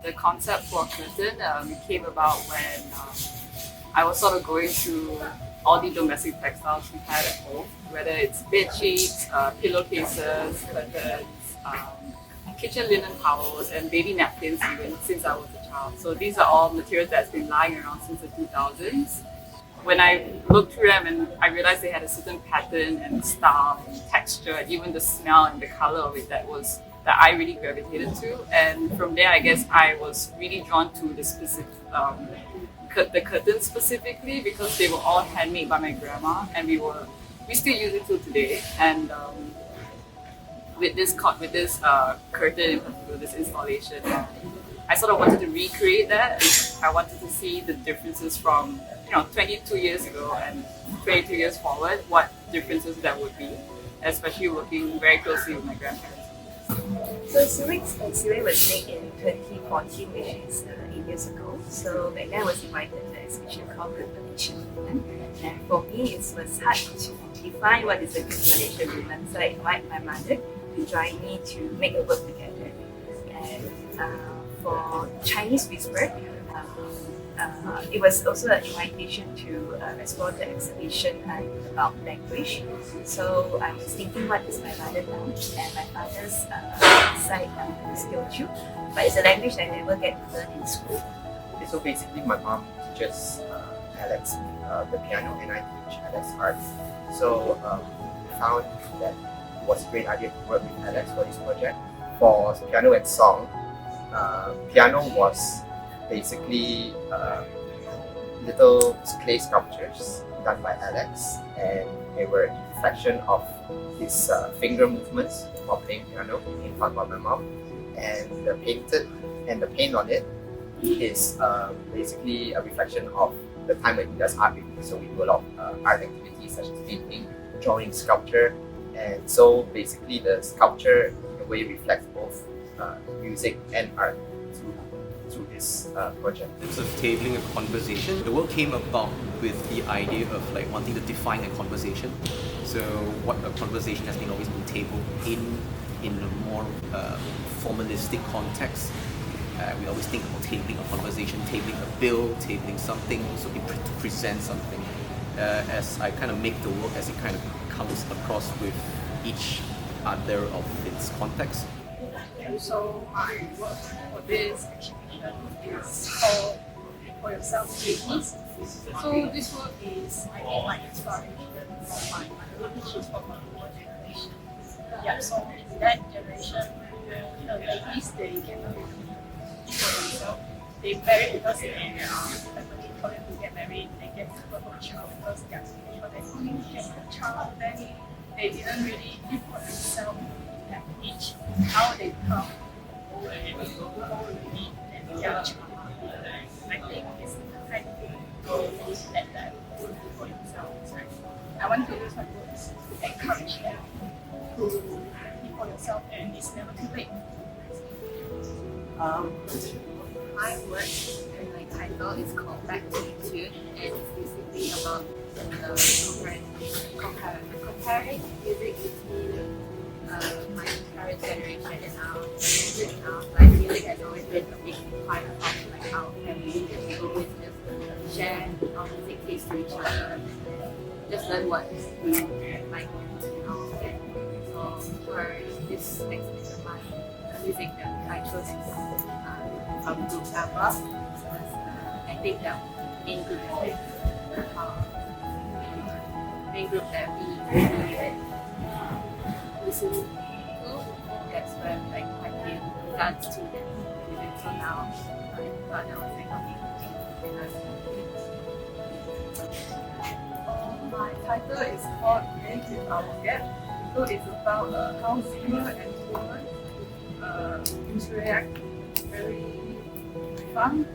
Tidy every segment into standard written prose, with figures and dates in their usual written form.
The concept for curtain came about when I was sort of going through all the domestic textiles we had at home, whether it's bed sheets, pillowcases, curtains, kitchen linen towels, and baby napkins even since I was a child. So these are all materials that's been lying around since the 2000s. When I looked through them and I realized they had a certain pattern and style and texture and even the smell and the color of it that I really gravitated to. And from there, I guess I was really drawn to the specific the curtains specifically because they were all handmade by my grandma, and we still use it till today. And with this curtain in particular, this installation, I sort of wanted to recreate that. I wanted to see the differences from 22 years ago and 22 years forward, what differences that would be, especially working very closely with my grandparents. So Xia Yi was made in 2014, which is 8 years ago. So back then I was invited to an exhibition called Good Malaysian Women. And for me, it was hard to define what is a good Malaysian woman. So I invited my mother to join me to make a work together. And for Chinese Whisper, it was also an invitation to explore the exhibition about language. So I was thinking, what is my mother tongue? And my father's side is Teochew, but it's a language that I never get to learn in school. Okay, so basically my mom teaches Alex the piano and I teach Alex art. So we found that it was a great idea to work with Alex for this project. For piano and song, piano was basically little clay sculptures done by Alex, and they were a reflection of his finger movements while playing piano in front of my mom. And the paint on it is basically a reflection of the time when he does art with me. So we do a lot of art activities such as painting, drawing, sculpture, and so basically the sculpture in a way reflects both music and art through this project. In terms of tabling a conversation, the work came about with the idea of wanting to define a conversation. So what a conversation has always been tabled in a more formalistic context. We always think about tabling a conversation, tabling a bill, tabling something, so to present something. As I kind of make the work as it kind of comes across with each other of its context. So my work for this exhibition is called For Yourself Statements. So this work is, I think, my inspiration from my mother, which is from my older generation. Yeah, so in that generation, the ladies, they cannot really for themselves. They marry because they family told them to get married, they get for a child because they are sure that if they get a child, then they didn't really live for themselves at each how they become old already and they have a child. I think it's the kind of thing that for themselves. Right? I want to use my words to encourage them to be for yourself, and it's never too late. My work and my title is called Back to the Tune, and it's basically about comparing music between my current generation and our music now. Like music has always been a big part of our family, and we always just share our music taste to each other and just learn what we like and all that. So for this exhibition, my music that I chose is from Group Alpha. I think that main group that we really listen to, that's where I feel dance to them. So now I thought that was My title is called Men with Our Gap. So it's about how singer and women interact very fun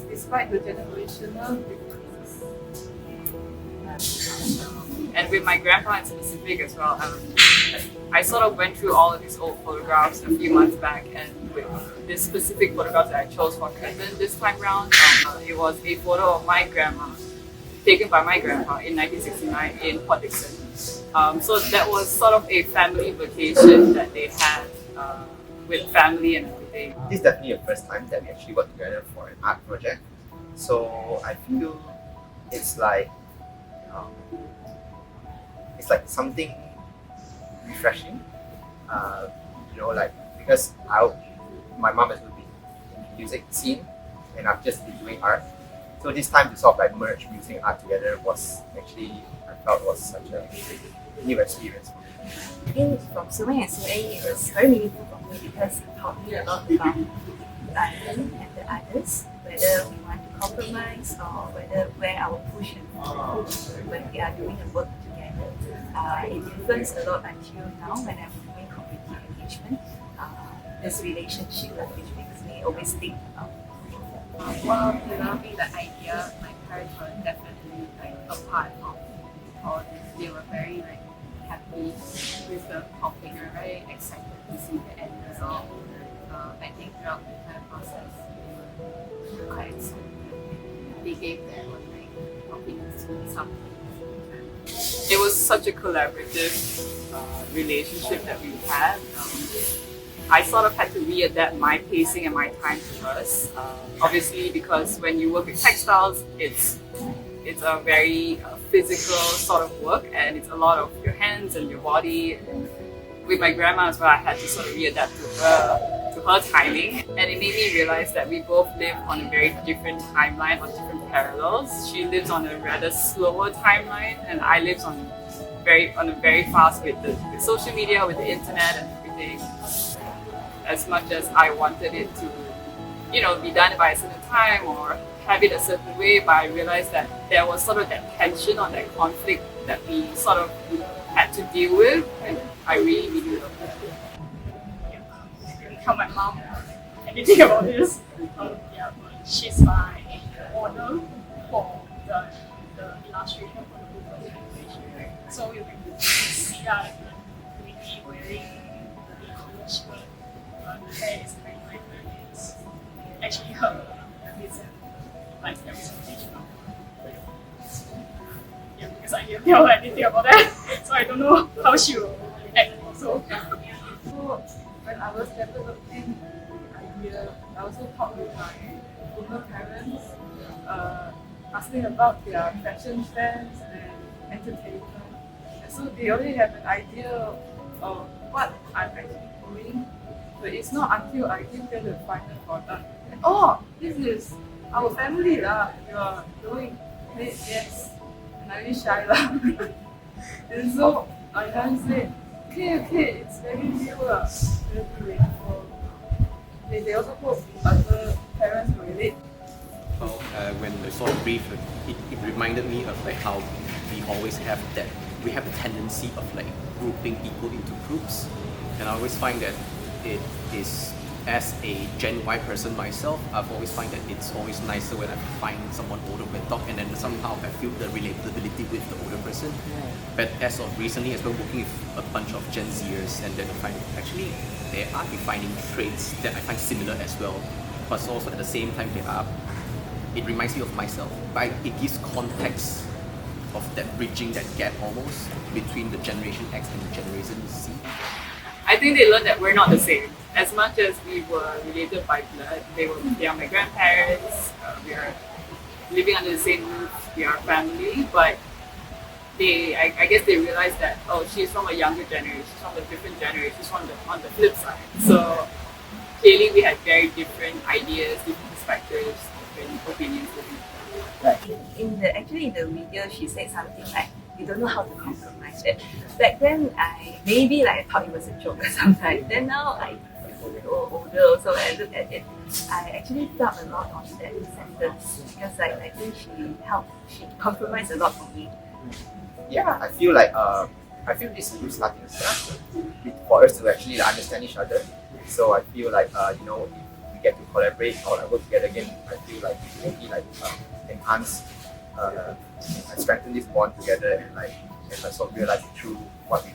despite the generational differences. And with my grandpa in specific as well, I sort of went through all of these old photographs a few months back, and with this specific photograph that I chose for curtain this time round, it was a photo of my grandma, taken by my grandpa in 1969 in Port Dickson. So that was sort of a family vacation that they had with family and everything. everything. This is definitely the first time that we actually work together for an art project. So I feel it's like um, something refreshing. Like because my mom has been in the music scene, and I've just been doing art. So this time to sort of like merge music and art together was actually, I felt, was such a new experience. I think from Xia and Xia Yi, it was very meaningful for me because it taught me a lot about Alvin and the others, whether we want to compromise or where our push and pull when we are doing the work together. It influenced a lot until now when I'm doing community engagement. This relationship which makes me always think about. While developing the idea, my parents were definitely like a part of all this. They were very like happy with the topic and very excited to see the end result. I think throughout the entire process, they were quite excited. They gave their own like opinions to some things. It was such a collaborative relationship that we had. I sort of had to readapt my pacing and my time to hers. Obviously, because when you work with textiles, it's a very physical sort of work, and it's a lot of your hands and your body. And with my grandma as well, I had to sort of readapt to her timing, and it made me realize that we both live on a very different timeline, on different parallels. She lives on a rather slower timeline, and I live on a very fast with social media, with the internet, and everything. As much as I wanted it to, be done by a certain time or have it a certain way, but I realized that there was sort of that tension or that conflict that we sort of had to deal with, and I really, really loved it. Tell my mom anything about this. But she's my model for the illustration for the book illustration. So you can see that Nikki wearing the color shirt. The hair is kind of like it's actually her representation of her. Because I didn't tell her anything about that, so I don't know how she will act also. So when I was developing the idea, I also talked with my older parents, asking about their fashion trends and entertainment. And so they already have an idea of what I'm actually doing. But it's not until I give them the final product. Oh, this is our family lah. You are doing it, yes. And I really shy lah. And so I then said, okay, it's very new lah. They also hope other parents will relate. Well, when I saw the brief, it reminded me of like how we always have we have a tendency of like grouping people into groups, and I always find that it is, as a Gen Y person myself, I've always find that it's always nicer when I find someone older with talk, and then somehow I feel the relatability with the older person. But as of recently, as well, working with a bunch of Gen Zers, and then I find actually there are defining traits that I find similar as well, but also at the same time it reminds me of myself, but it gives context of that bridging that gap almost between the Generation X and the Generation Z. I think they learned that we're not the same. As much as we were related by blood, they are my grandparents, we are living under the same roof, we are family, but I guess they realized that, oh, she's from a younger generation, she's from a different generation, she's on the flip side. So clearly we had very different ideas, different perspectives, different opinions. In the video, she said something like, "You don't know how to compromise." Back then, I thought it was a joke or something. Then now I older also, when I look at it, I actually felt a lot on that sentence because I think she compromised a lot for me. Yeah, I feel this is a good starting step for us to actually understand each other. So I feel like if we get to collaborate or work together again, I feel like we can really enhance and strengthen this bond together and sort of realize it through what we